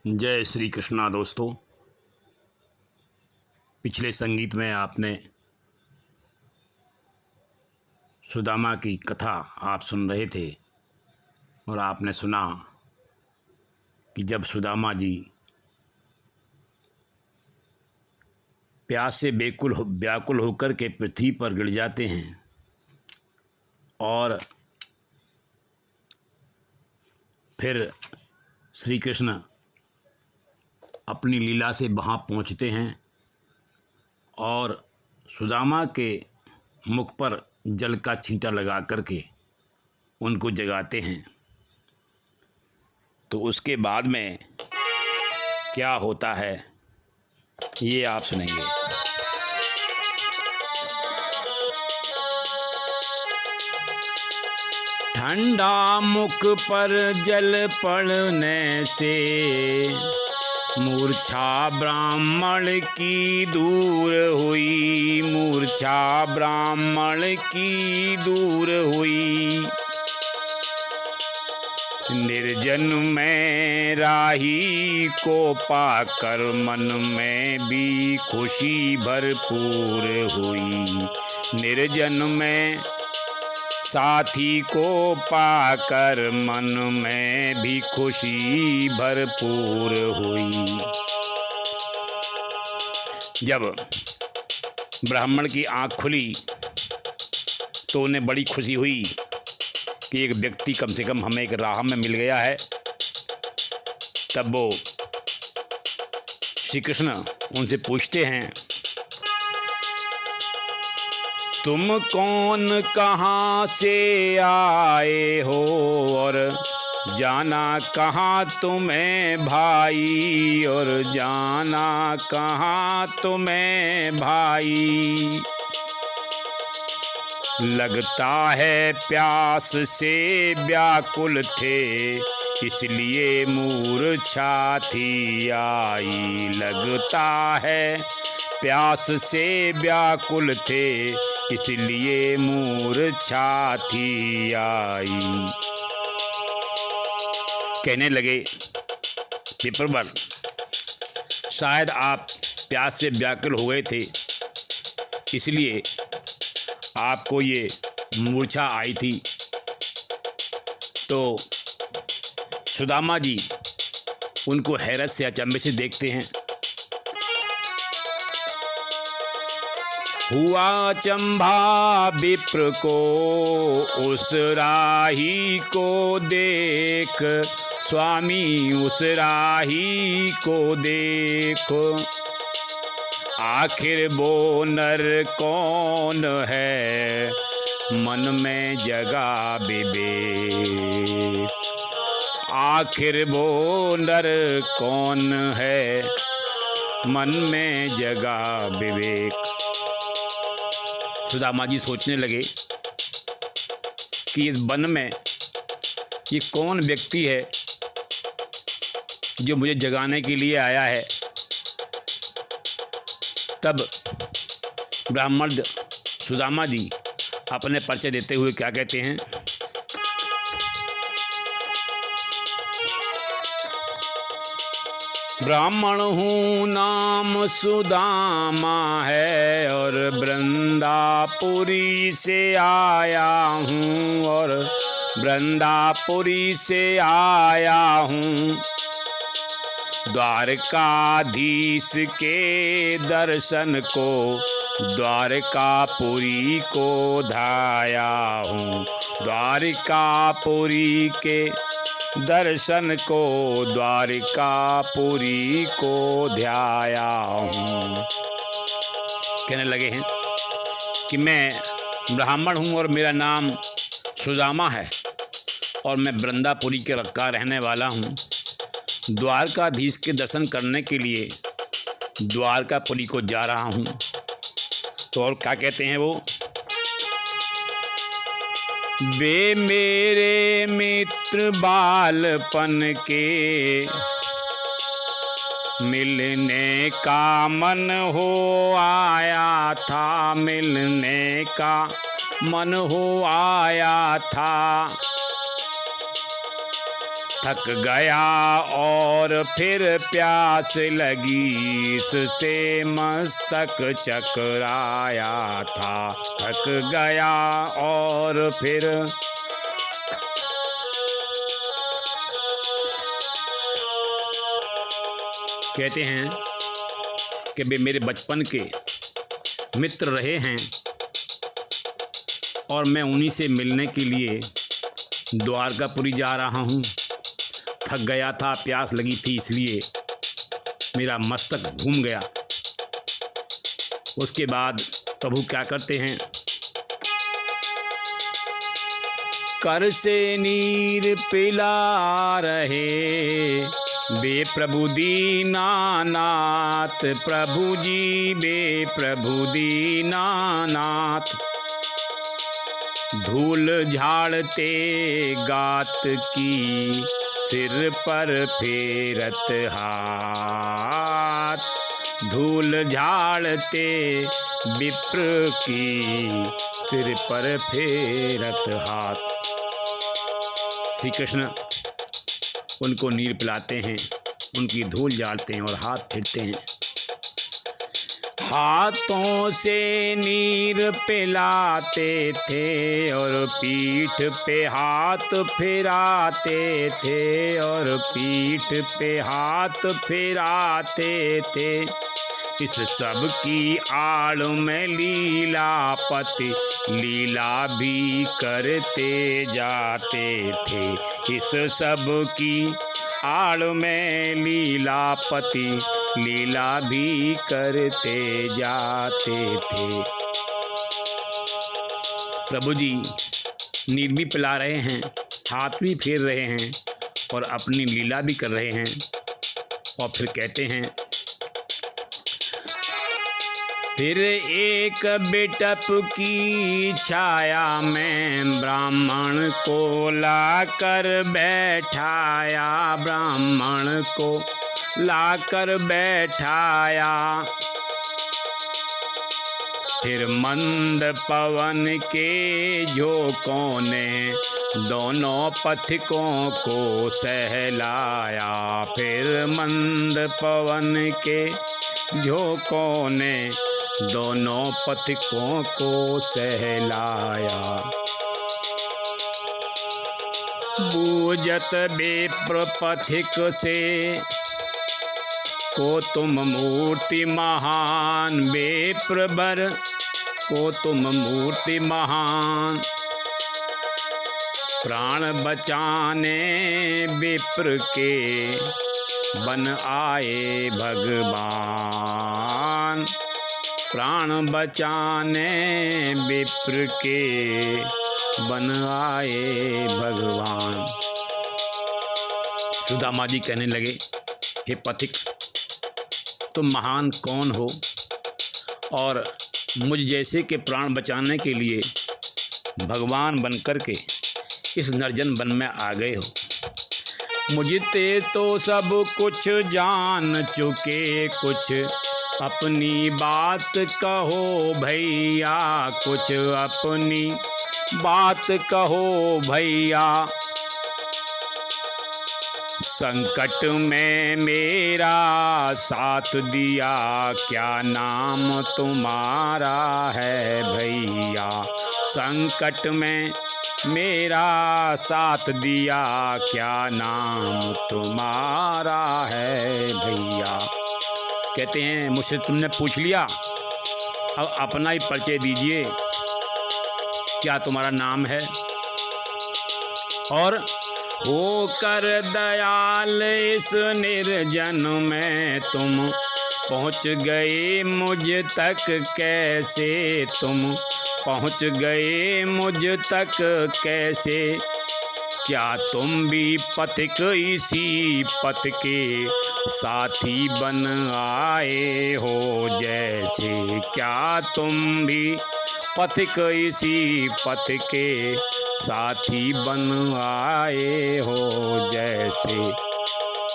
जय श्री कृष्णा दोस्तों। पिछले संगीत में आपने सुदामा की कथा आप सुन रहे थे और आपने सुना कि जब सुदामा जी प्यास से व्याकुल होकर के पृथ्वी पर गिर जाते हैं और फिर श्री कृष्ण अपनी लीला से वहाँ पहुँचते हैं और सुदामा के मुख पर जल का छींटा लगा करके उनको जगाते हैं। तो उसके बाद में क्या होता है ये आप सुनेंगे। ठंडा मुख पर जल पड़ने से मूर्छा ब्राह्मण की दूर हुई, मूर्छा ब्राह्मण की दूर हुई। निर्जन में राही को पाकर मन में भी खुशी भरपूर हुई। निर्जन में साथी को पाकर मन में भी खुशी भरपूर हुई। जब ब्राह्मण की आँख खुली तो उन्हें बड़ी खुशी हुई कि एक व्यक्ति कम से कम हमें एक राह में मिल गया है। तब वो श्री कृष्ण उनसे पूछते हैं, तुम कौन, कहाँ से आए हो और जाना कहाँ तुम्हें भाई, और जाना कहाँ तुम्हें भाई। लगता है प्यास से व्याकुल थे इसलिए मूर्छा थी आई। लगता है प्यास से व्याकुल थे इसलिए मूर्छा थी आई। कहने लगे, विप्रवर, शायद आप प्यास से व्याकुल हो गए थे इसलिए आपको ये मूर्छा आई थी। तो सुदामा जी उनको हैरत से अचंभे से देखते हैं। हुआ अचंभा विप्र को उस राही को देख, स्वामी उस राही को देखो। आखिर वो नर कौन है मन में जगा विवेक। आखिर वो नर कौन है मन में जगा विवेक। सुदामा जी सोचने लगे कि इस वन में ये कौन व्यक्ति है जो मुझे जगाने के लिए आया है। तब ब्राह्मण सुदामा जी अपने परिचय देते हुए क्या कहते हैं, ब्राह्मण हूँ नाम सुदामा है और वृंदापुरी से आया हूँ, और वृंदापुरी से आया हूँ। द्वारकाधीश के दर्शन को द्वारकापुरी को धाया हूँ। द्वारकापुरी के दर्शन को द्वारकापुरी को ध्याया हूँ। कहने लगे हैं कि मैं ब्राह्मण हूँ और मेरा नाम सुदामा है और मैं वृंदापुरी का रहने वाला हूँ। द्वारकाधीश के दर्शन करने के लिए द्वारकापुरी को जा रहा हूँ। तो और क्या कहते हैं वो, वे मेरे मित्र बालपन के मिलने का मन हो आया था, मिलने का मन हो आया था। थक गया और फिर प्यास लगी, इससे मस्तक चकराया था। थक गया और फिर कहते हैं कि वे मेरे बचपन के मित्र रहे हैं और मैं उन्हीं से मिलने के लिए द्वारकापुरी जा रहा हूँ। थक गया था, प्यास लगी थी, इसलिए मेरा मस्तक घूम गया। उसके बाद प्रभु क्या करते हैं, कर से नीर पिला रहे बे प्रभु दीनानाथ, प्रभु जी बे प्रभु दीनानाथ। धूल झाड़ते गात की सिर पर फेरत हाथ, धूल झाड़ते विप्र की सिर पर फेरत हाथ। श्री कृष्ण उनको नीर पिलाते हैं, उनकी धूल झाड़ते हैं और हाथ फेरते हैं। हाथों से नीर पिलाते थे और पीठ पे हाथ फिराते थे, और पीठ पे हाथ फिराते थे। इस सब की आड़ में लीलापति लीला भी करते जाते थे। इस सब की आड़ में लीलापति लीला भी करते जाते थे। प्रभु जी नीर भी पिला रहे हैं, हाथ भी फेर रहे हैं और अपनी लीला भी कर रहे हैं। और फिर कहते हैं, फिर एक बिटप की छाया में ब्राह्मण को लाकर बैठाया, ब्राह्मण को लाकर बैठाया। फिर मंद पवन के झोंकों ने दोनों पथिकों को सहलाया। फिर मंद पवन के झोंकों ने दोनों पथिकों को सहलाया। बूझत विप्र पथिक से को तुम मूर्ति महान, विप्र बर को तुम मूर्ति महान। प्राण बचाने विप्र के बन आए भगवान, प्राण बचाने विप्र के बन आए भगवान। सुदामा जी कहने लगे, हे पथिक, तुम महान कौन हो और मुझ जैसे के प्राण बचाने के लिए भगवान बनकर के इस निर्जन वन में आ गए हो। मुझते तो सब कुछ जान चुके, कुछ अपनी बात कहो भैया, कुछ अपनी बात कहो भैया। संकट में मेरा साथ दिया, क्या नाम तुम्हारा है भैया। संकट में मेरा साथ दिया, क्या नाम तुम्हारा है भैया। कहते हैं, मुझसे तुमने पूछ लिया, अब अपना ही परिचय दीजिए, क्या तुम्हारा नाम है। और होकर दयाल इस निर्जन में तुम पहुँच गए मुझ तक कैसे, तुम पहुँच गए मुझ तक कैसे। क्या तुम भी पथिक इसी पथ के साथी बन आए हो जैसे, क्या तुम भी पथिक इसी पथ के साथी बन आए हो जैसे।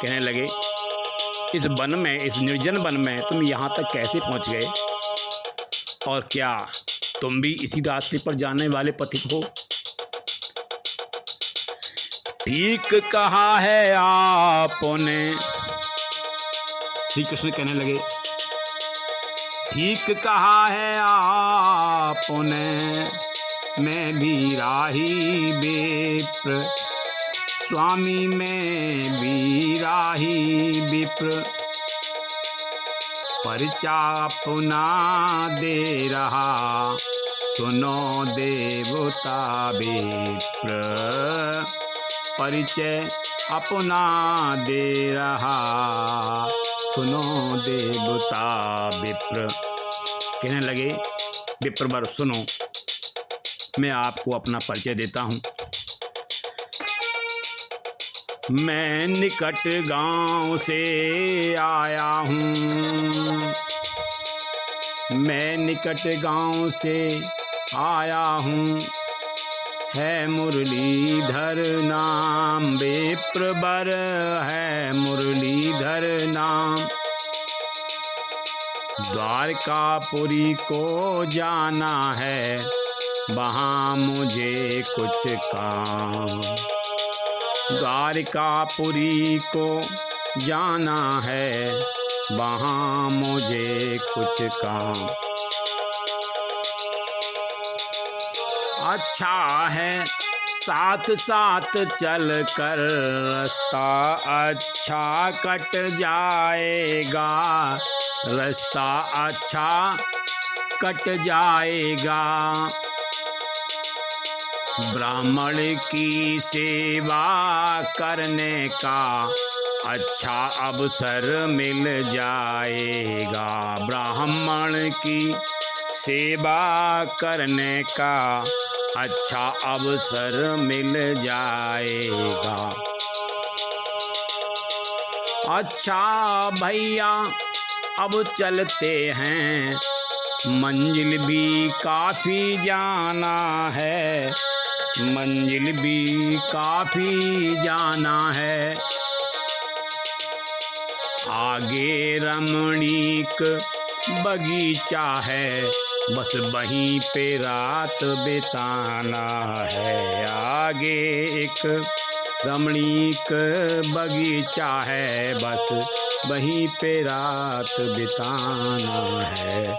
कहने लगे, इस वन में, इस निर्जन वन में तुम यहाँ तक कैसे पहुँच गए, और क्या तुम भी इसी रास्ते पर जाने वाले पथिक हो। ठीक कहा है आपने। श्री कृष्ण कहने लगे, ठीक कहा है आपने, मैं भी राही विप्र, स्वामी मैं भी राही विप्र, परिचा अपना दे रहा, सुनो देवता विप्र, परिचय अपना दे रहा, सुनो देवता विप्र। कहने लगे, विप्रवर सुनो, मैं आपको अपना परिचय देता हूँ। मैं निकट गांव से आया हूँ, मैं निकट गांव से आया हूँ, है मुरलीधर नाम विप्रवर, है मुरलीधर नाम। द्वारकापुरी को जाना है, वहाँ मुझे कुछ काम, द्वारकापुरी को जाना है, वहाँ मुझे कुछ काम। अच्छा है साथ साथ चल कर रास्ता, अच्छा कट जाएगा, रास्ता अच्छा कट जाएगा। ब्राह्मण की सेवा करने का अच्छा अवसर मिल जाएगा, ब्राह्मण की सेवा करने का अच्छा अवसर मिल जाएगा। अच्छा भैया अब चलते हैं, मंजिल भी काफ़ी जाना है, मंजिल भी काफ़ी जाना है। आगे रमणीक बगीचा है, बस वहीं पे रात बिताना है। आगे एक रमणीक बगीचा है, बस वहीं पे रात बिताना है।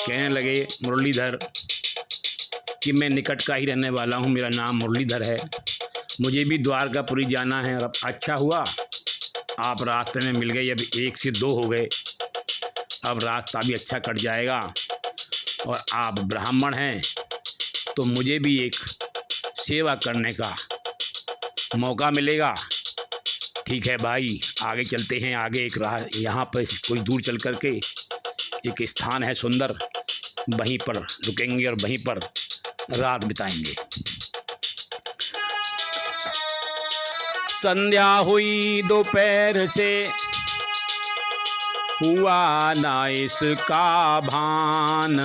कहने लगे मुरलीधर कि मैं निकट का ही रहने वाला हूँ, मेरा नाम मुरलीधर है, मुझे भी द्वारकापुरी जाना है। और अब अच्छा हुआ आप रास्ते में मिल गए, अब 1 से 2 हो गए, अब रास्ता भी अच्छा कट जाएगा। और आप ब्राह्मण हैं तो मुझे भी एक सेवा करने का मौका मिलेगा। ठीक है भाई, आगे चलते हैं। आगे एक राह, यहाँ पर कुछ दूर चल कर के एक स्थान है सुंदर, वहीं पर रुकेंगे और वहीं पर रात बिताएंगे। संध्या हुई दोपहर से, हुआ ना इसका भान,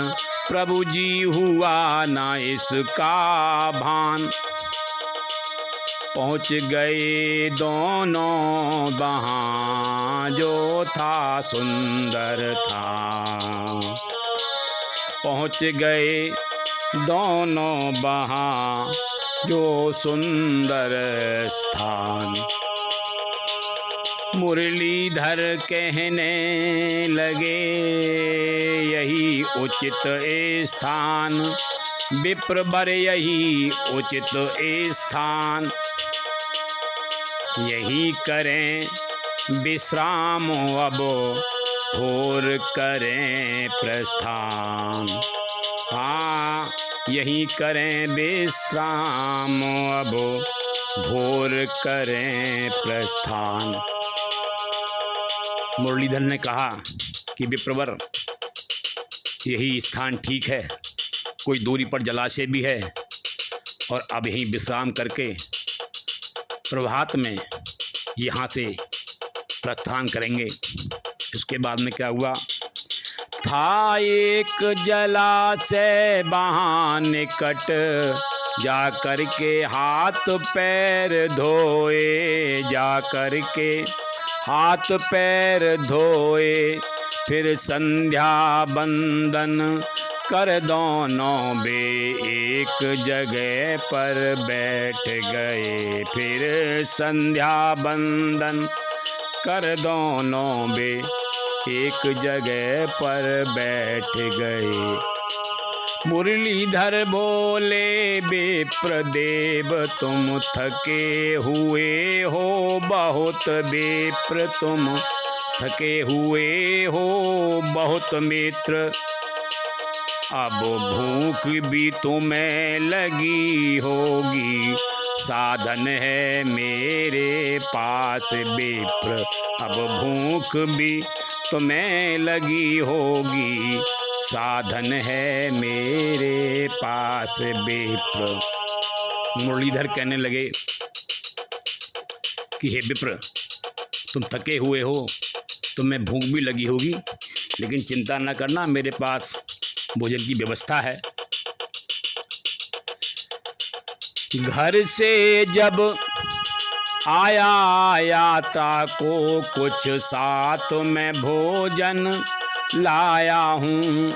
प्रभु जी हुआ ना इसका भान। पहुँच गए दोनों वहाँ, जो था सुंदर था, पहुँच गए दोनों वहाँ, जो सुंदर स्थान। मुरलीधर कहने लगे, यही उचित स्थान, विप्रवर यही उचित स्थान, यही करें विश्राम, अब भोर करें प्रस्थान। हाँ, यही करें विश्राम, अब भोर करें प्रस्थान। मुरलीधर ने कहा कि विप्रवर यही स्थान ठीक है, कोई दूरी पर जलाशय भी है, और अब यहीं विश्राम करके प्रभात में यहाँ से प्रस्थान करेंगे। इसके बाद में क्या हुआ, था एक जलाशय वहाँ निकट, जा कर के हाथ पैर धोए, जा कर के हाथ पैर धोए, फिर संध्या बंदन कर दोनों बे एक जगह पर बैठ गए, फिर संध्या बंदन कर दोनों बे एक जगह पर बैठ गए। मुरलीधर बोले विप्रदेव तुम थके हुए हो बहुत, विप्र तुम थके हुए हो बहुत मित्र, अब भूख भी तुम्हें लगी होगी, साधन है मेरे पास विप्र, अब भूख भी तुम्हें लगी होगी, साधन है मेरे पास विप्र। मुरलीधर कहने लगे कि हे विप्र, तुम थके हुए हो, तुम्हें भूख भी लगी होगी, लेकिन चिंता न करना, मेरे पास भोजन की व्यवस्था है। घर से जब आया यात्रा को कुछ साथ में भोजन लाया हूँ,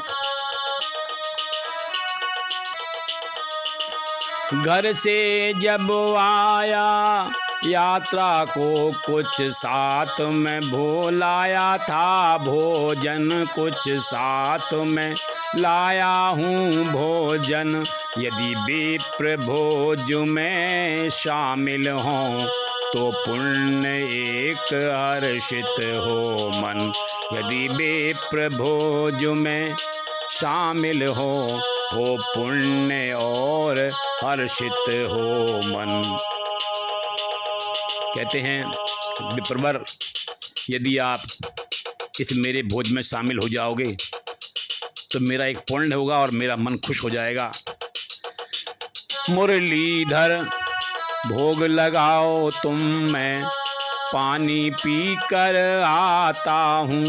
घर से जब आया यात्रा को कुछ साथ में लाया था भोजन, कुछ साथ में लाया हूँ भोजन, यदि विप्र भोज में शामिल हों तो पुण्य एक हर्षित हो मन, यदि विप्र भोज में शामिल हो पुण्य और हर्षित हो मन। कहते हैं विप्रवर, यदि आप इस मेरे भोज में शामिल हो जाओगे तो मेरा एक पुण्य होगा और मेरा मन खुश हो जाएगा। मुरलीधर भोग लगाओ तुम, मैं पानी पी कर आता हूँ,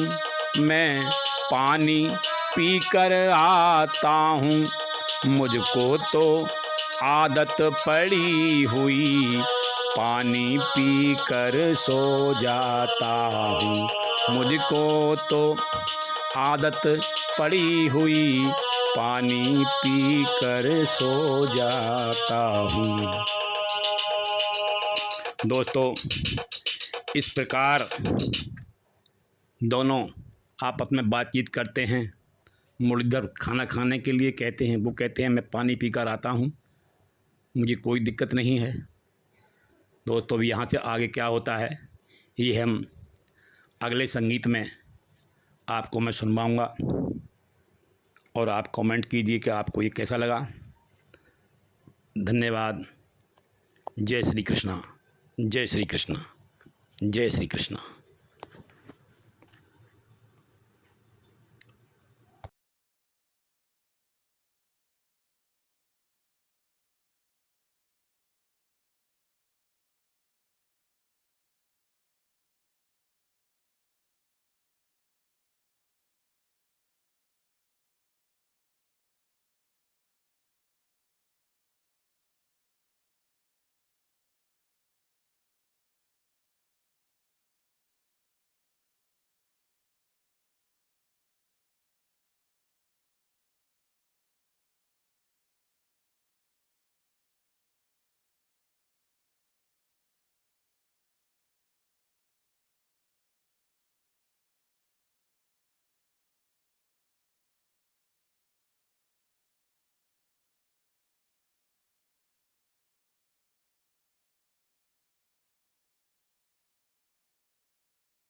मैं पानी पी कर आता हूँ, मुझको तो आदत पड़ी हुई, पानी पी कर सो जाता हूँ, मुझको तो आदत पड़ी हुई, पानी पी कर सो जाता हूँ। दोस्तों, इस प्रकार दोनों आपस में बातचीत करते हैं। मुरलीधर खाना खाने के लिए कहते हैं, वो कहते हैं मैं पानी पीकर आता हूँ, मुझे कोई दिक्कत नहीं है। दोस्तों, यहाँ से आगे क्या होता है ये हम अगले संगीत में आपको मैं सुनवाऊँगा, और आप कमेंट कीजिए कि आपको ये कैसा लगा। धन्यवाद। जय श्री कृष्णा, जय श्री कृष्णा, जय श्री कृष्णा।